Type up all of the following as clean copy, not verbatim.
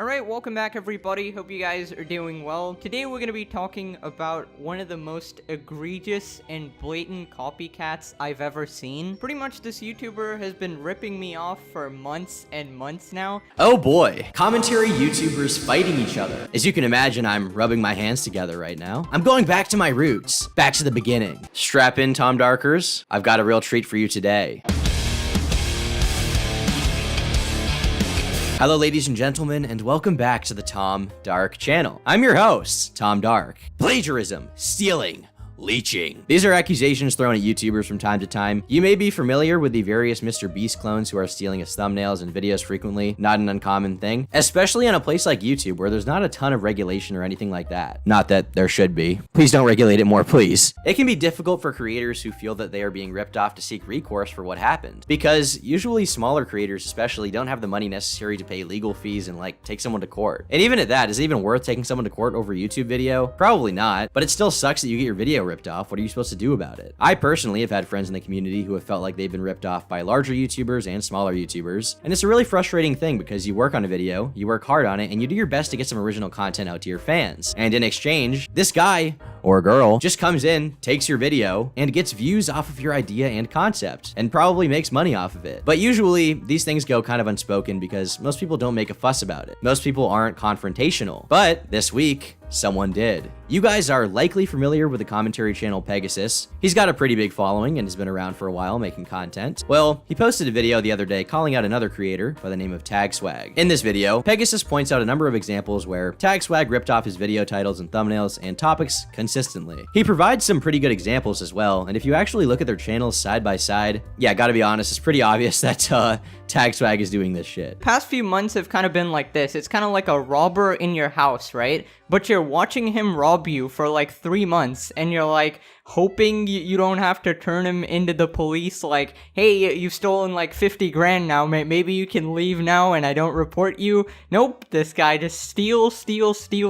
Alright, welcome back everybody, hope you guys are doing well. Today we're going to be talking about one of the most egregious and blatant copycats I've ever seen. Pretty much this YouTuber has been ripping me off for months and months now. Oh boy, commentary YouTubers fighting each other. As you can imagine, I'm rubbing my hands together right now. I'm going back to my roots, back to the beginning. Strap in, Tom Darkers. I've got a real treat for you today. Hello ladies and gentlemen, and welcome back to the Tom Dark channel. I'm your host, Tom Dark. Plagiarism, stealing, leeching. These are accusations thrown at YouTubers from time to time. You may be familiar with the various Mr. Beast clones who are stealing his thumbnails and videos frequently, not an uncommon thing, especially on a place like YouTube where there's not a ton of regulation or anything like that. Not that there should be. Please don't regulate it more, please. It can be difficult for creators who feel that they are being ripped off to seek recourse for what happened, because usually smaller creators especially don't have the money necessary to pay legal fees and take someone to court. And even at that, is it even worth taking someone to court over a YouTube video? Probably not, but it still sucks that you get your video ripped off. What are you supposed to do about it? I personally have had friends in the community who have felt like they've been ripped off by larger YouTubers and smaller YouTubers, and it's a really frustrating thing because you work on a video, you work hard on it, and you do your best to get some original content out to your fans. And in exchange, this guy or girl just comes in, takes your video, and gets views off of your idea and concept, and probably makes money off of it. But usually, these things go kind of unspoken because most people don't make a fuss about it. Most people aren't confrontational. But this week, someone did. You guys are likely familiar with the commentary channel Pegasus. He's got a pretty big following and has been around for a while making content. Well, he posted a video the other day calling out another creator by the name of TagSwag. In this video, Pegasus points out a number of examples where TagSwag ripped off his video titles and thumbnails and topics consistently. He provides some pretty good examples as well, and if you actually look at their channels side by side, yeah, gotta be honest, it's pretty obvious that TagSwag is doing this shit. Past few months have kind of been like this. It's kind of like a robber in your house, right? But you're watching him rob you for like 3 months, and you're like hoping you don't have to turn him into the police, like, hey, you've stolen like 50 grand now, maybe you can leave now and I don't report you. Nope, this guy just steal,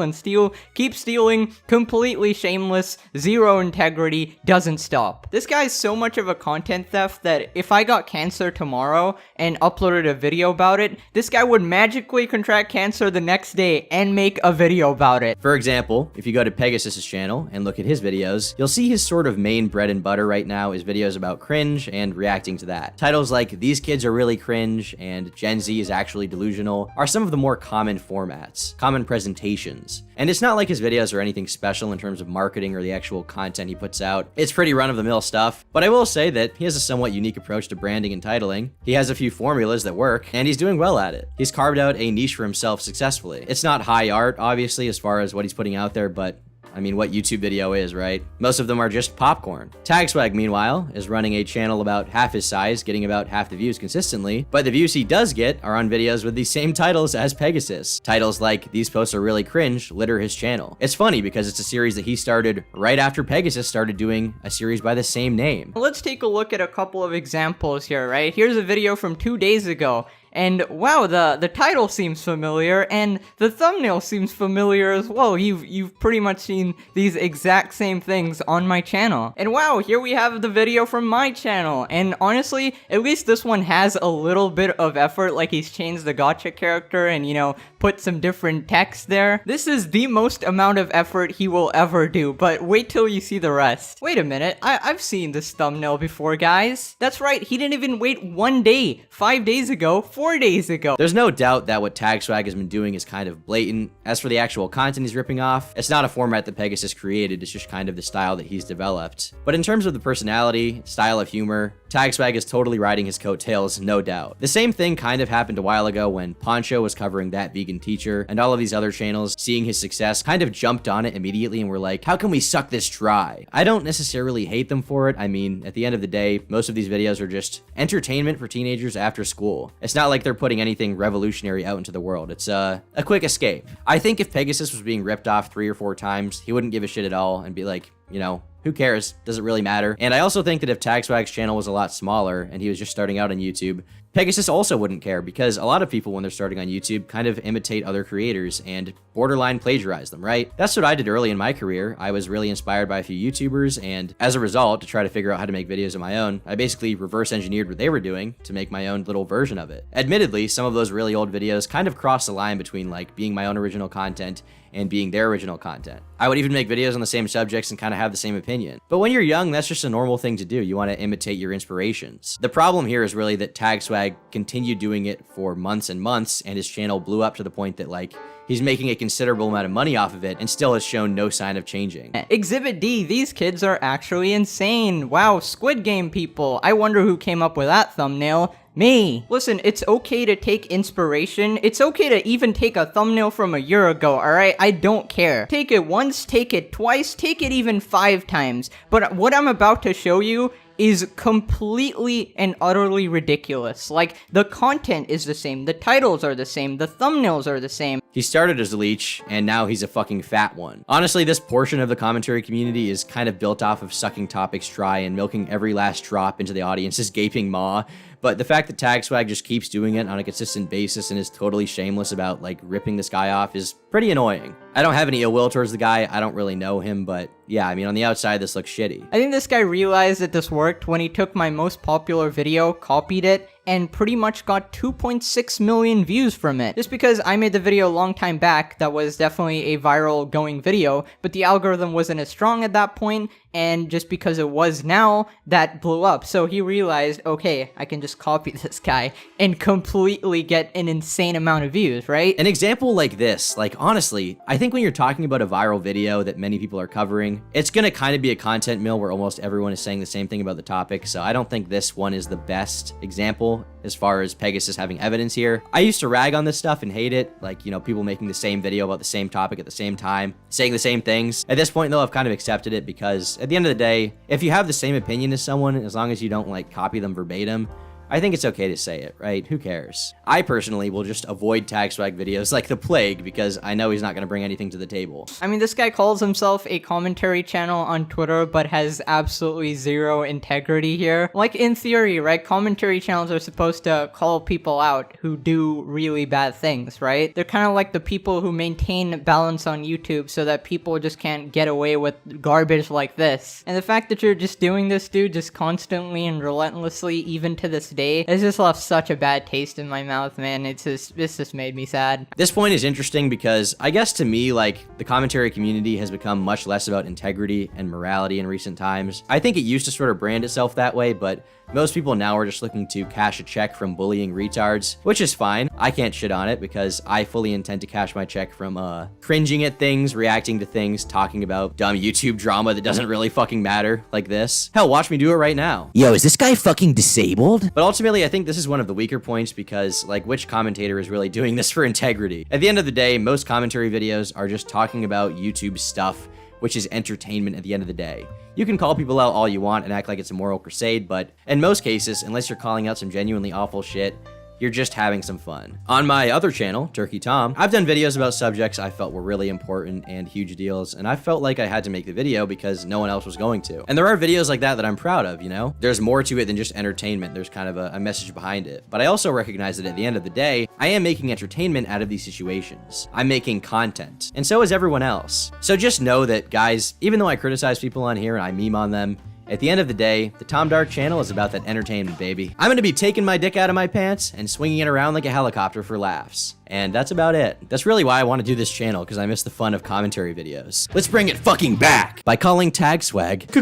and steal, keep stealing, completely shameless, zero integrity, doesn't stop. This guy's so much of a content theft that if I got cancer tomorrow and uploaded a video about it, this guy would magically contract cancer the next day and make a video about it. For example, if you go to Pegasus's channel and look at his videos, you'll see his sort of main bread and butter right now is videos about cringe and reacting to that. Titles like "These kids are really cringe" and "Gen Z is actually delusional" are some of the more common formats, common presentations. And it's not like his videos are anything special in terms of marketing or the actual content he puts out. It's pretty run-of-the-mill stuff, but I will say that he has a somewhat unique approach to branding and titling. He has a few formulas that work, and he's doing well at it. He's carved out a niche for himself successfully. It's not high art, obviously, as far as what he's putting out there, but I mean, what YouTube video is, right? Most of them are just popcorn. TagSwag, meanwhile, is running a channel about half his size, getting about half the views consistently, but the views he does get are on videos with the same titles as Pegasus. Titles like "These posts are really cringe" litter his channel. It's funny because it's a series that he started right after Pegasus started doing a series by the same name. Let's take a look at a couple of examples here, right? Here's a video from 2 days ago. And wow, the title seems familiar, and the thumbnail seems familiar as well. You've pretty much seen these exact same things on my channel. And wow, here we have the video from my channel. And honestly, at least this one has a little bit of effort, like he's changed the gotcha character and, you know, put some different text there. This is the most amount of effort he will ever do, but wait till you see the rest. Wait a minute, I've seen this thumbnail before, guys. That's right, he didn't even wait 1 day, 5 days ago, 4 days ago. There's no doubt that what TagSwag has been doing is kind of blatant. As for the actual content he's ripping off, it's not a format that Pegasus created, it's just kind of the style that he's developed. But in terms of the personality, style of humor, TagSwag is totally riding his coattails, no doubt. The same thing kind of happened a while ago when Poncho was covering That Vegan Teacher, and all of these other channels, seeing his success, kind of jumped on it immediately and were like, how can we suck this dry? I don't necessarily hate them for it. I mean, at the end of the day, most of these videos are just entertainment for teenagers after school. It's not like they're putting anything revolutionary out into the world. It's a quick escape. I think if Pegasus was being ripped off 3 or 4 times, he wouldn't give a shit at all and be like, you know, who cares? Does it really matter? And I also think that if TagSwag's channel was a lot smaller and he was just starting out on YouTube, Pegasus also wouldn't care, because a lot of people, when they're starting on YouTube, kind of imitate other creators and borderline plagiarize them, right? That's what I did early in my career. I was really inspired by a few YouTubers, and as a result, to try to figure out how to make videos of my own, I basically reverse engineered what they were doing to make my own little version of it. Admittedly, some of those really old videos kind of cross the line between like being my own original content and being their original content. I would even make videos on the same subjects and kind of have the same opinion. But when you're young, that's just a normal thing to do. You want to imitate your inspirations. The problem here is really that TagSwag continued doing it for months and months, and his channel blew up to the point that like he's making a considerable amount of money off of it and still has shown no sign of changing. Exhibit D, these kids are actually insane. Wow, Squid Game people. I wonder who came up with that thumbnail. Me. Listen, it's okay to take inspiration. It's okay to even take a thumbnail from a year ago, alright? I don't care. Take it once, take it twice, take it even 5 times. But what I'm about to show you is completely and utterly ridiculous. Like, the content is the same, the titles are the same, the thumbnails are the same. He started as a leech, and now he's a fucking fat one. Honestly, this portion of the commentary community is kind of built off of sucking topics dry and milking every last drop into the audience's gaping maw. But the fact that TagSwag just keeps doing it on a consistent basis and is totally shameless about, like, ripping this guy off is pretty annoying. I don't have any ill will towards the guy. I don't really know him, but yeah, I mean, on the outside, this looks shitty. I think this guy realized that this worked when he took my most popular video, copied it, and pretty much got 2.6 million views from it. Just because I made the video a long time back, that was definitely a viral going video, but the algorithm wasn't as strong at that point, and just because it was now, that blew up. So he realized, okay, I can just copy this guy and completely get an insane amount of views, right? An example like this, like honestly, I think when you're talking about a viral video that many people are covering, it's gonna kind of be a content mill where almost everyone is saying the same thing about the topic, so I don't think this one is the best example as far as Pegasus having evidence here. I used to rag on this stuff and hate it, like, you know, people making the same video about the same topic at the same time, saying the same things. At this point, though, I've kind of accepted it because at the end of the day, if you have the same opinion as someone, as long as you don't, like, copy them verbatim, I think it's okay to say it, right? Who cares? I personally will just avoid TagSwag videos like the plague because I know he's not going to bring anything to the table. I mean, this guy calls himself a commentary channel on Twitter, but has absolutely zero integrity here. Like, in theory, right, commentary channels are supposed to call people out who do really bad things, right? They're kind of like the people who maintain balance on YouTube so that people just can't get away with garbage like this. And the fact that you're just doing this, dude, just constantly and relentlessly, even to this day, it's just left such a bad taste in my mouth, man. This just made me sad. This point is interesting because I guess to me, like, the commentary community has become much less about integrity and morality in recent times. I think it used to sort of brand itself that way, but most people now are just looking to cash a check from bullying retards, which is fine. I can't shit on it because I fully intend to cash my check from cringing at things, reacting to things, talking about dumb YouTube drama that doesn't really fucking matter, like this. Hell, watch me do it right now. Yo, is this guy fucking disabled? But ultimately, I think this is one of the weaker points because, like, which commentator is really doing this for integrity? At the end of the day, most commentary videos are just talking about YouTube stuff, which is entertainment at the end of the day. You can call people out all you want and act like it's a moral crusade, but in most cases, unless you're calling out some genuinely awful shit, you're just having some fun. On my other channel, Turkey Tom, I've done videos about subjects I felt were really important and huge deals, and I felt like I had to make the video because no one else was going to. And there are videos like that I'm proud of, you know? There's more to it than just entertainment. There's kind of a message behind it. But I also recognize that at the end of the day, I am making entertainment out of these situations. I'm making content, and so is everyone else. So just know that, guys, even though I criticize people on here and I meme on them, at the end of the day, the Tom Dark channel is about that entertainment, baby. I'm gonna be taking my dick out of my pants and swinging it around like a helicopter for laughs. And that's about it. That's really why I want to do this channel, because I miss the fun of commentary videos. Let's bring it fucking back by calling TagSwag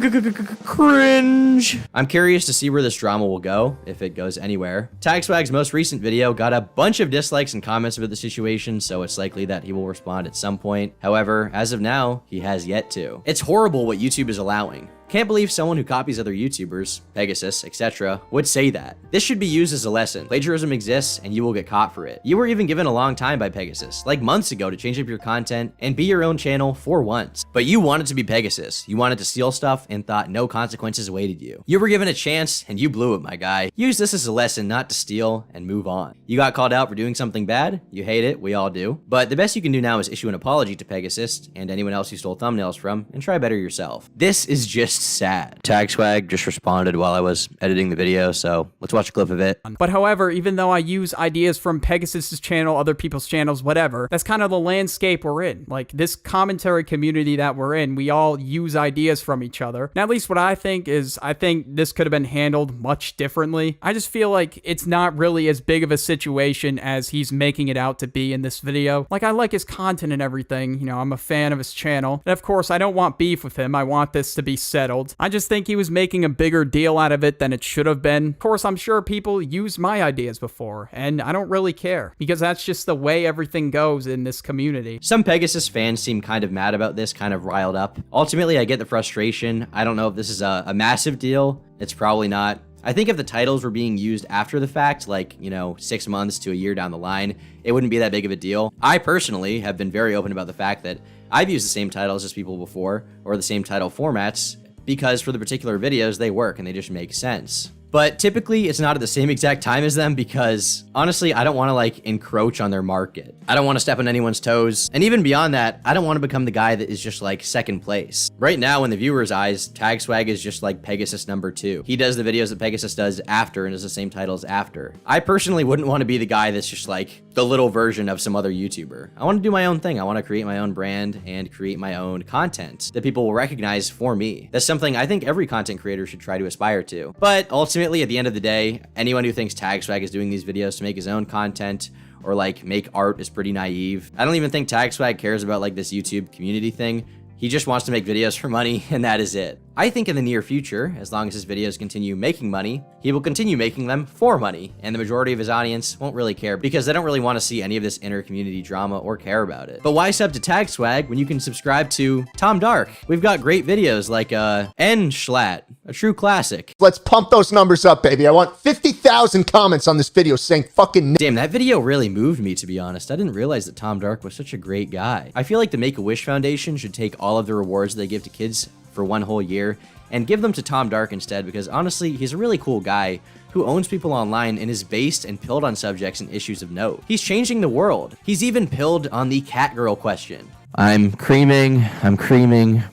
cringe. I'm curious to see where this drama will go, if it goes anywhere. TagSwag's most recent video got a bunch of dislikes and comments about the situation, so it's likely that he will respond at some point. However, as of now, he has yet to. It's horrible what YouTube is allowing. Can't believe someone who copies other YouTubers, Pegasus, etc., would say that. This should be used as a lesson. Plagiarism exists and you will get caught for it. You were even given a long time by Pegasus, like months ago, to change up your content and be your own channel for once. But you wanted to be Pegasus. You wanted to steal stuff and thought no consequences awaited you. You were given a chance and you blew it, my guy. Use this as a lesson not to steal and move on. You got called out for doing something bad. You hate it. We all do. But the best you can do now is issue an apology to Pegasus and anyone else you stole thumbnails from and try better yourself. This is just sad. TagSwag just responded while I was editing the video, so let's watch a clip of it. But however, even though I use ideas from Pegasus's channel, other people's channels, whatever, that's kind of the landscape we're in. Like, this commentary community that we're in, we all use ideas from each other. And at least what I think is, I think this could have been handled much differently. I just feel like it's not really as big of a situation as he's making it out to be in this video. Like, I like his content and everything. You know, I'm a fan of his channel. And of course, I don't want beef with him. I want this to be settled. I just think he was making a bigger deal out of it than it should have been. Of course, I'm sure people used my ideas before, and I don't really care, because that's just the way everything goes in this community. Some Pegasus fans seem kind of mad about this, kind of riled up. Ultimately, I get the frustration. I don't know if this is a massive deal. It's probably not. I think if the titles were being used after the fact, like, you know, 6 months to a year down the line, it wouldn't be that big of a deal. I personally have been very open about the fact that I've used the same titles as people before, or the same title formats, because for the particular videos, they work and they just make sense. But typically, it's not at the same exact time as them because, honestly, I don't want to, like, encroach on their market. I don't want to step on anyone's toes. And even beyond that, I don't want to become the guy that is just, like, second place. Right now, in the viewer's eyes, TagSwag is just, like, Pegasus #2. He does the videos that Pegasus does after and does the same titles after. I personally wouldn't want to be the guy that's just, like, the little version of some other YouTuber. I want to do my own thing. I want to create my own brand and create my own content that people will recognize for me. That's something I think every content creator should try to aspire to. But ultimately, at the end of the day, anyone who thinks TagSwag is doing these videos to make his own content or like make art is pretty naive. I don't even think TagSwag cares about like this YouTube community thing. He just wants to make videos for money, and that is it. I think in the near future, as long as his videos continue making money, he will continue making them for money, and the majority of his audience won't really care because they don't really want to see any of this inner community drama or care about it. But why sub to TagSwag when you can subscribe to Tom Dark? We've got great videos like N-Schlatt, a true classic. Let's pump those numbers up, baby. I want 50,000 comments on this video saying fucking Damn, that video really moved me, to be honest. I didn't realize that Tom Dark was such a great guy. I feel like the Make-A-Wish Foundation should take all of the rewards they give to kids for one whole year and give them to Tom Dark instead, because honestly, he's a really cool guy who owns people online and is based and pilled on subjects and issues of note. He's changing the world. He's even pilled on the cat girl question. I'm creaming,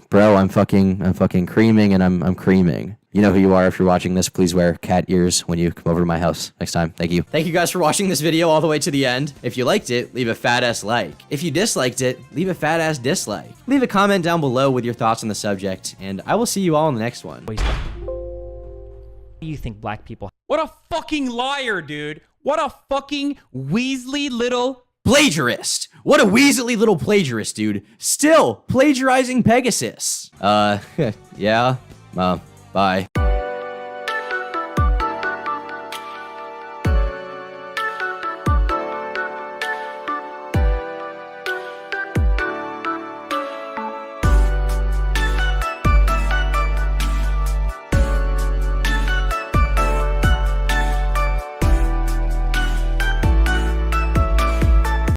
bro, I'm fucking creaming, and I'm creaming. You know who you are. If you're watching this, please wear cat ears when you come over to my house next time. Thank you. Thank you guys for watching this video all the way to the end. If you liked it, leave a fat ass like. If you disliked it, leave a fat ass dislike. Leave a comment down below with your thoughts on the subject, and I will see you all in the next one. What do you think black people? What a fucking liar, dude. What a fucking Weasley little... Plagiarist! What a weaselly little plagiarist, dude. Still plagiarizing Pegasus. Yeah. Bye.